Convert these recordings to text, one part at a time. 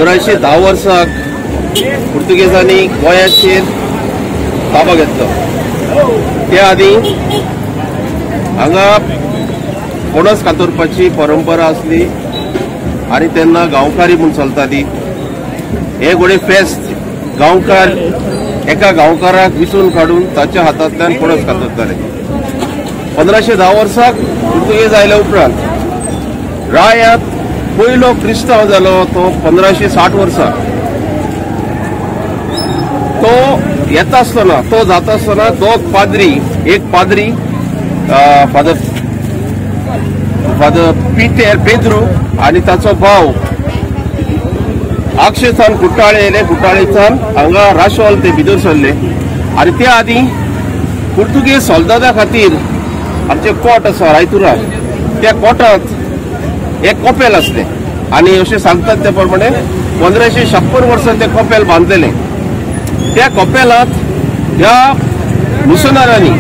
1510 वर्साक पुर्तुगेजांनी गोंयाचेर ताबा घेतलो। त्या आदी हांगा पणस कातरपाची परंपरा असली आणि तेन्ना गांवकारी म्हूण चलताली। हे घोडे फेस्त गांवकार एका गांवकाराक विचून काडून ताच्या हातांतल्यान पणस कातरताले। 1510 वर्साक पुर्तुगेज आयल्या उपरांत रायांत पयलो क्रिस्तांव जालो तो 1560 वर्साक। तो येता आसतना तो जाता आसतना दोग पाद्री, एक पाद्री फादर पेद्रू आनी ताचो भाव आक्षेसान कुट्टाळे येयले। कुट्टाळेच्यान हांगा राशोल ते भितर सरले आनी त्या आदी पुर्तुगेज सोल्दादा खातीर आमचे कोट आसा रायतुरा, त्या कोटांत एक कोपेल आसले आनी अशें सांगतात ते प्रमाणे 1556 वर्सा ते कोपेल बांदलेले। त्या कोपेलांत ह्या मिशनरांनी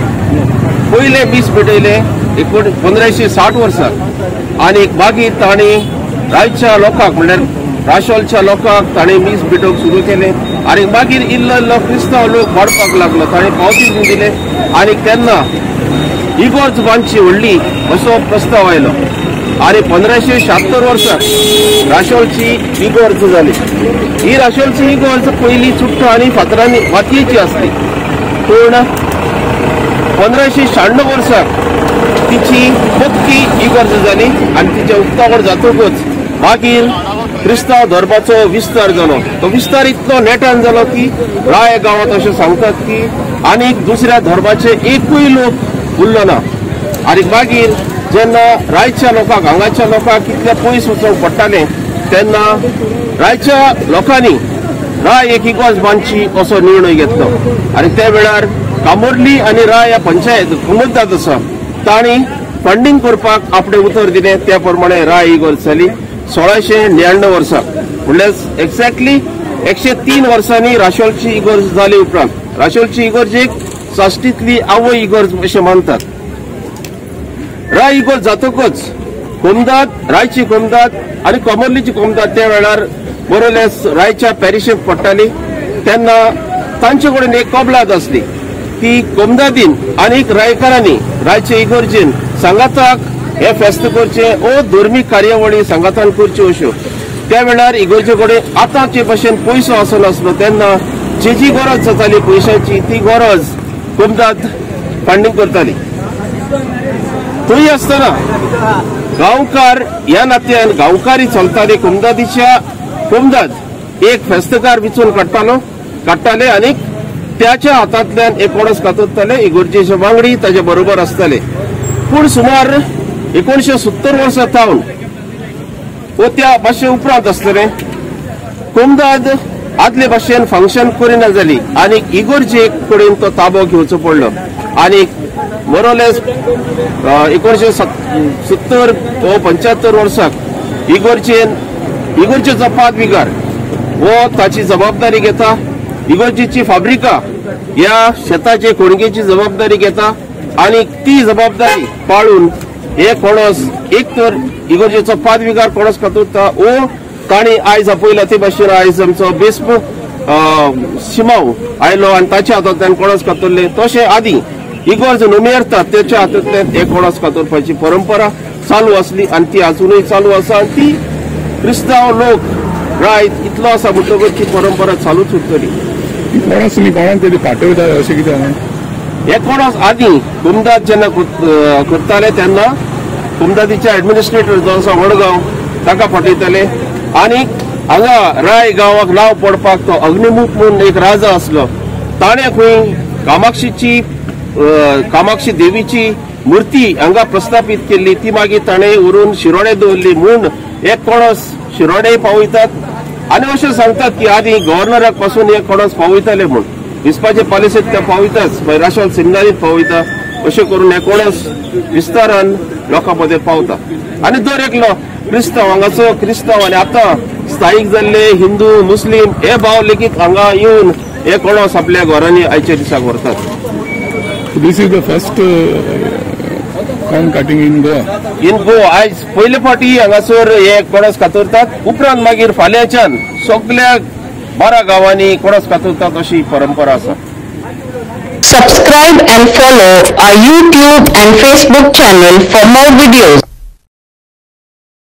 पयले मीस पेटयले 1560 वर्साक आनी मागीर तांणी रायच्या लोकांक म्हणल्यार राशोलच्या लोकांक ताणें मीस पेटोवंक सुरू केले आनी मागीर इल्लो इल्लो क्रिस्तांव लोक वाडपाक लागलो। ताणें पावती दिवन दिले आनी तेन्ना इगोर्ज बांदची व्हडली असो प्रस्ताव आयलो आनी 1576 वर्साक राशोलची इगोर्ज जाली। ही राशोलची इगोर्ज पयली चुट्ट आनी फातरांनी मातयेची आसली, पूण 1596 वर्साक तिची पक्की इगोर्ज जाली आनी तिचे उक्तावण जातकूच मागीर क्रिस्तांव धर्माचो विस्तार जालो। तो विस्तार इतलो नेटान जालो की राय गांवांत अशें सांगतात की आनीक दुसऱ्या धर्माचे एकूय लोक उरलो ना। आनी मागीर जेन्ना रायच्या लोकांक हांगाच्या लोकांक कितले पयस वचूंक पडटालें तेन्ना रायच्या लोकांनी राय एक इगोर्ज बांदची असो निर्णय घेतलो आनी त्या वेळार कामोर्ली आनी राय ह्या पंचायत कुमुद्दाद आसा तांणी फंडींग करपाक आपणें उतर दिलें। त्या प्रमाणे राय इगोर्ज जाली 1699 वर्साक, म्हणल्यार एक्झॅक्टली 103 वर्सांनी राशोलची इगोर्ज जाली उपरांत। राशोलची इगोर्जेक साश्टींतली आवय इगोर्ज अशें मानतात। राय इगोर्ज जातकूच कोमदाद, रायची कोमदाद आनी कोमोर्लीची कोमदाद त्या वेळार मोरलेस रायच्या पॅरिशेक पडटाली तेन्ना तांचे कडेन एक कबलाद आसली। ती कोमदादीन आनीक रायकारांनी रायचे इगोर्जेन सांगाताक हे फेस्त करचे ओ धर्मीक कार्यावळी सांगातान करच्यो अश्यो। त्या वेळार इगोर्जे कडेन आतांचे भशेन पयसो आसनासलो तेन्ना जी गरज जाताली पयशांची ती गरज कोमदाद फंडींग करताली। थंय आसतना गांवकार ह्या नात्यान गांवकारी चलताले। कोमदाद एक फेस्तकार विचून काडटाले आनीक त्याच्या हातांतल्यान एक पणस कातरताले। इगोर्जेचे वांगडी ताचे बरोबर आसताले। पूण सुमार 1970 वर्सां थावन वो त्या भाशे उपरांत आसतलें कोमदाद आदले भाशेन फंक्शन करिना जाली आनी इगोर्जे कडेन तो ताबो घेवचो पडलो आनी मोरलेस 1970 व 75 वर्साक इगोर्जेचो पादविकार वो ताची जबाबदारी घेता। इगोर्जेची फाब्रिका ह्या शेताचे कोणगेची जबाबदारी घेता आनी ती जबाबदारी पाळून हे कोणस एक तर इगोर्जेचो पादविकार कोणस कातरता ओ ताणी आयज आपयला ते भाशेन आयज आमचो बेसपू शिमाव आयलो आनी ताच्या हातांतल्यान कोणस कातरले। तशें आदी इगोर्ज नुमेरता त्याच्या हातांतल्यान एक कोणस कातरपाची परंपरा चालू आसली आनी ती अजूनय चालू आसा। ती क्रिस्तांव लोक राय इतलो आसा म्हणटकच ती परंपरा चालूच उरतली। कोणस न्ही कोणाक तरी पाठयता अशें कितें हे कोणस आदी कोमदाद जेन्ना करताले तेन्ना कोमदादीचे एडमिनिस्ट्रेटर जो आसा वडगांव ताका पाठयताले आनी हांगा राय गांवाक नांव पडपाक तो अग्निमुख म्हणून एक राजा आसलो ताणें खंय कामाक्षी देवीची मुर्ती हांगा प्रस्थापीत केल्ली। ती मागीर ताणें व्हरून शिरोडे दवरली म्हूण एक कोणस शिरोडे पावयतात आनी अशें सांगतात की आदी गव्हर्नराक पासून हे कोणस पावयताले म्हूण विस्पाचे पॉलिसीत ते पावयताच मागीर राशोल सिंगारीत पावयता अशें करून हे कोणस विस्तारान लोकां मदें पावता आनी दर एकलो क्रिस्तांव हांगाचो क्रिस्तांव आनी आतां स्थायीक जाल्ले हिंदू मुस्लीम हे भाव लेगीत हांगा येवन हे कोणस आपल्या घरांनी आयच्या दिसाक व्हरतात। This is the first corn cutting in Goa. आयज पयले फावटी हांगासर हे कोणस कातरतात उपरांत मागीर फाल्यांच्यान सगळ्या 12 गावांनी कोणास कातरतात अशी परंपरा आसा. Subscribe and follow our YouTube and Facebook channel for more videos.